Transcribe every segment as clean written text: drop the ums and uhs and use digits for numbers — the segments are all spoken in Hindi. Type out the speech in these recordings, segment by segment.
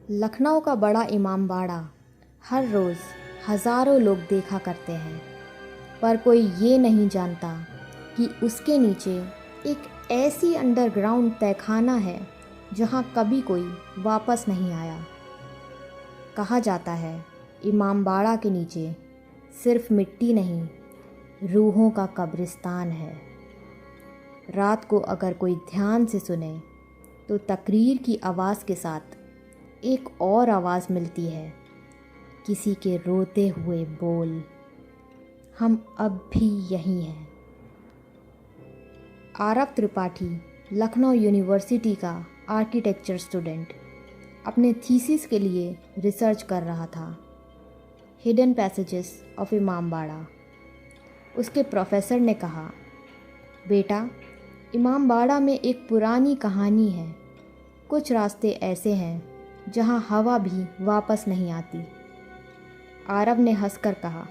लखनऊ का बड़ा इमामबाड़ा हर रोज़ हज़ारों लोग देखा करते हैं, पर कोई ये नहीं जानता कि उसके नीचे एक ऐसी अंडरग्राउंड तहखाना है जहाँ कभी कोई वापस नहीं आया। कहा जाता है इमामबाड़ा के नीचे सिर्फ मिट्टी नहीं, रूहों का कब्रिस्तान है। रात को अगर कोई ध्यान से सुने तो तकरीर की आवाज़ के साथ एक और आवाज़ मिलती है, किसी के रोते हुए बोल। हम अब भी यहीं हैं। आरव त्रिपाठी लखनऊ यूनिवर्सिटी का आर्किटेक्चर स्टूडेंट अपने थीसिस के लिए रिसर्च कर रहा था, हिडन पैसेजेस ऑफ इमामबाड़ा। उसके प्रोफेसर ने कहा, बेटा, इमामबाड़ा में एक पुरानी कहानी है। कुछ रास्ते ऐसे हैं जहाँ हवा भी वापस नहीं आती। आरव ने हंसकर कहा,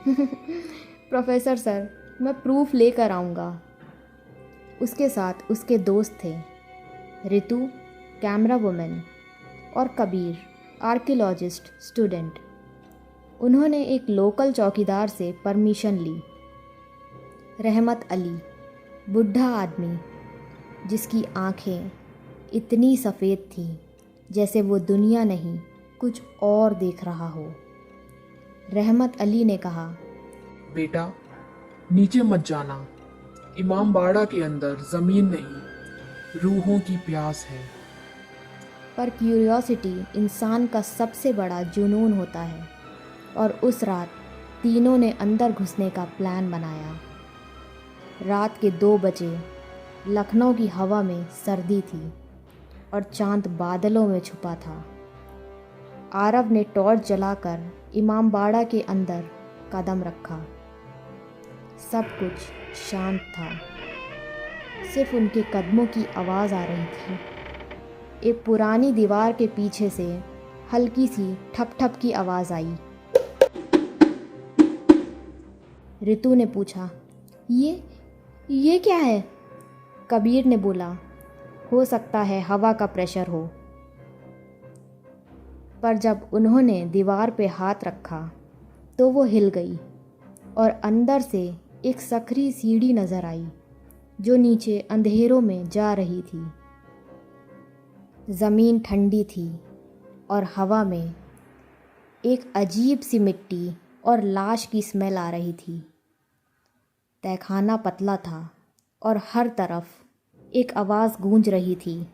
प्रोफेसर सर, मैं प्रूफ लेकर आऊँगा। उसके साथ उसके दोस्त थे, रितु कैमरा वुमेन और कबीर आर्कियोलॉजिस्ट स्टूडेंट। उन्होंने एक लोकल चौकीदार से परमिशन ली। रहमत अली, बुढ़ा आदमी जिसकी आंखें इतनी सफ़ेद थीं जैसे वो दुनिया नहीं कुछ और देख रहा हो। रहमत अली ने कहा, बेटा, नीचे मत जाना। इमामबाड़ा के अंदर ज़मीन नहीं, रूहों की प्यास है। पर क्यूरियोसिटी इंसान का सबसे बड़ा जुनून होता है, और उस रात तीनों ने अंदर घुसने का प्लान बनाया। रात के 2 बजे लखनऊ की हवा में सर्दी थी और चांद बादलों में छुपा था। आरव ने टॉर्च जलाकर इमामबाड़ा के अंदर कदम रखा। सब कुछ शांत था, सिर्फ उनके कदमों की आवाज़ आ रही थी। एक पुरानी दीवार के पीछे से हल्की सी ठप ठप की आवाज़ आई। रितु ने पूछा, ये क्या है? कबीर ने बोला, हो सकता है हवा का प्रेशर हो। पर जब उन्होंने दीवार पे हाथ रखा तो वो हिल गई और अंदर से एक संकरी सीढ़ी नज़र आई जो नीचे अंधेरों में जा रही थी। ज़मीन ठंडी थी और हवा में एक अजीब सी मिट्टी और लाश की स्मेल आ रही थी। तहखाना पतला था और हर तरफ एक आवाज़ गूंज रही थी।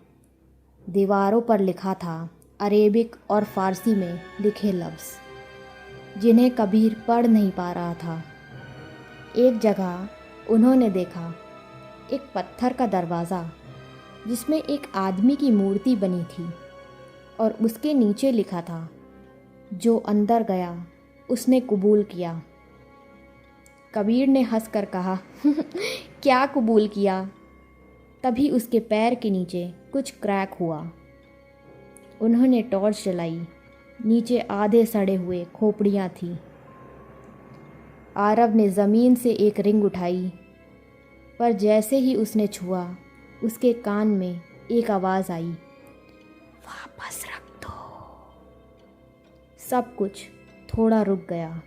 दीवारों पर लिखा था अरेबिक और फ़ारसी में लिखे लफ्ज़ जिन्हें कबीर पढ़ नहीं पा रहा था। एक जगह उन्होंने देखा एक पत्थर का दरवाज़ा जिसमें एक आदमी की मूर्ति बनी थी और उसके नीचे लिखा था, जो अंदर गया उसने कबूल किया। कबीर ने हंसकर कहा, क्या कबूल किया? तभी उसके पैर के नीचे कुछ क्रैक हुआ। उन्होंने टॉर्च जलाई। नीचे आधे सड़े हुए खोपड़ियाँ थीं। आरव ने ज़मीन से एक रिंग उठाई, पर जैसे ही उसने छुआ उसके कान में एक आवाज़ आई, वापस रख दो। सब कुछ थोड़ा रुक गया।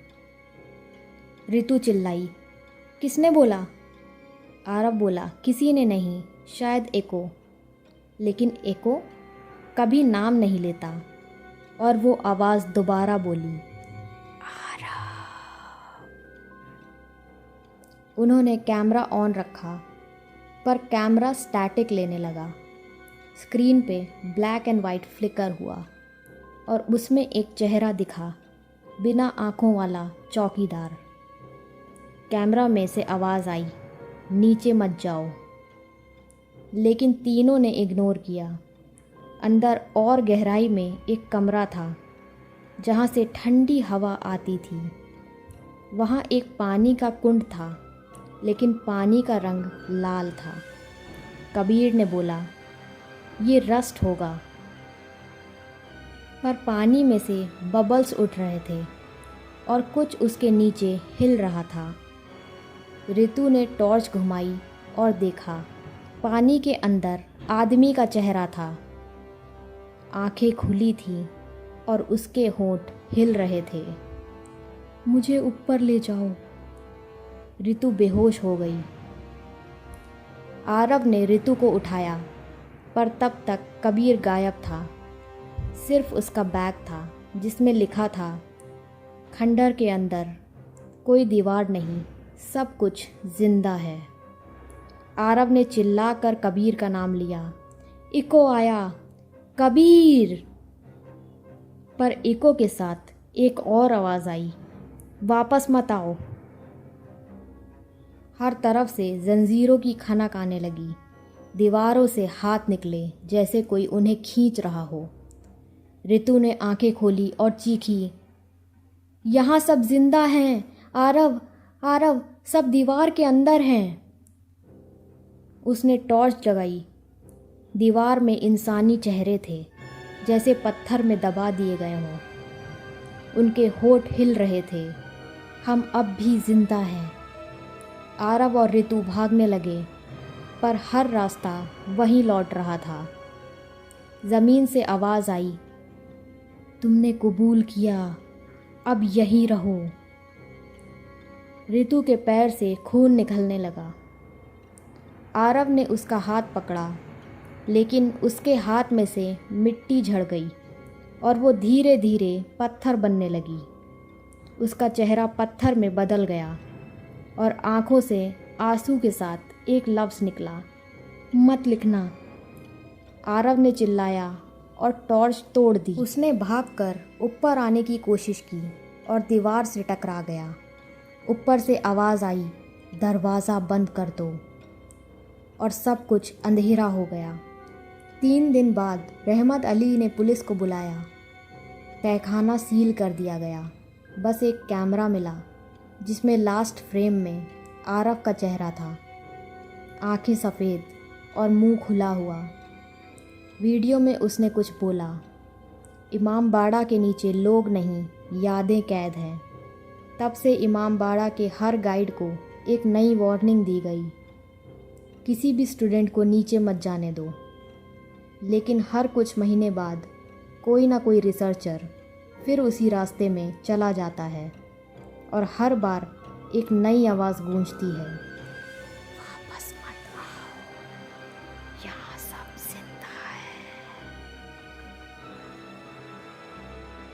रितु चिल्लाई, किसने बोला? आरव बोला, किसी ने नहीं, शायद एको। लेकिन एको कभी नाम नहीं लेता। और वो आवाज़ दोबारा बोली, आरव। उन्होंने कैमरा ऑन रखा, पर कैमरा स्टैटिक लेने लगा। स्क्रीन पे ब्लैक एंड वाइट फ्लिकर हुआ और उसमें एक चेहरा दिखा, बिना आँखों वाला चौकीदार। कैमरा में से आवाज़ आई, नीचे मत जाओ। लेकिन तीनों ने इग्नोर किया। अंदर और गहराई में एक कमरा था जहाँ से ठंडी हवा आती थी। वहाँ एक पानी का कुंड था, लेकिन पानी का रंग लाल था। कबीर ने बोला, ये रस्ट होगा। पर पानी में से बबल्स उठ रहे थे और कुछ उसके नीचे हिल रहा था। रितु ने टॉर्च घुमाई और देखा, पानी के अंदर आदमी का चेहरा था। आंखें खुली थीं और उसके होंठ हिल रहे थे। मुझे ऊपर ले जाओ। रितु बेहोश हो गई। आरव ने रितु को उठाया, पर तब तक कबीर गायब था। सिर्फ उसका बैग था जिसमें लिखा था, खंडर के अंदर कोई दीवार नहीं, सब कुछ जिंदा है। आरव ने चिल्लाकर कबीर का नाम लिया। इको आया, कबीर। पर इको के साथ एक और आवाज़ आई, वापस मत आओ। हर तरफ से जंजीरों की खनक आने लगी। दीवारों से हाथ निकले जैसे कोई उन्हें खींच रहा हो। रितु ने आंखें खोली और चीखी, यहाँ सब जिंदा हैं। आरव, आरव, सब दीवार के अंदर हैं। उसने टॉर्च लगाई। दीवार में इंसानी चेहरे थे, जैसे पत्थर में दबा दिए गए हों। उनके होठ हिल रहे थे। हम अब भी जिंदा हैं। आरव और रितु भागने लगे, पर हर रास्ता वहीं लौट रहा था। ज़मीन से आवाज़ आई, तुमने कबूल किया, अब यहीं रहो। रितु के पैर से खून निकलने लगा। आरव ने उसका हाथ पकड़ा, लेकिन उसके हाथ में से मिट्टी झड़ गई और वो धीरे धीरे पत्थर बनने लगी। उसका चेहरा पत्थर में बदल गया और आंखों से आंसू के साथ एक लफ्ज़ निकला, मत लिखना। आरव ने चिल्लाया और टॉर्च तोड़ दी। उसने भागकर ऊपर आने की कोशिश की और दीवार से टकरा गया। ऊपर से आवाज़ आई, दरवाज़ा बंद कर दो। और सब कुछ अंधेरा हो गया। 3 दिन बाद रहमत अली ने पुलिस को बुलाया। तहखाना सील कर दिया गया। बस एक कैमरा मिला जिसमें लास्ट फ्रेम में आरव का चेहरा था, आंखें सफ़ेद और मुंह खुला हुआ। वीडियो में उसने कुछ बोला, इमाम बाड़ा के नीचे लोग नहीं, यादें कैद हैं। तब से इमाम बाड़ा के हर गाइड को एक नई वार्निंग दी गई, किसी भी स्टूडेंट को नीचे मत जाने दो। लेकिन हर कुछ महीने बाद कोई ना कोई रिसर्चर फिर उसी रास्ते में चला जाता है और हर बार एक नई आवाज़ गूंजती है,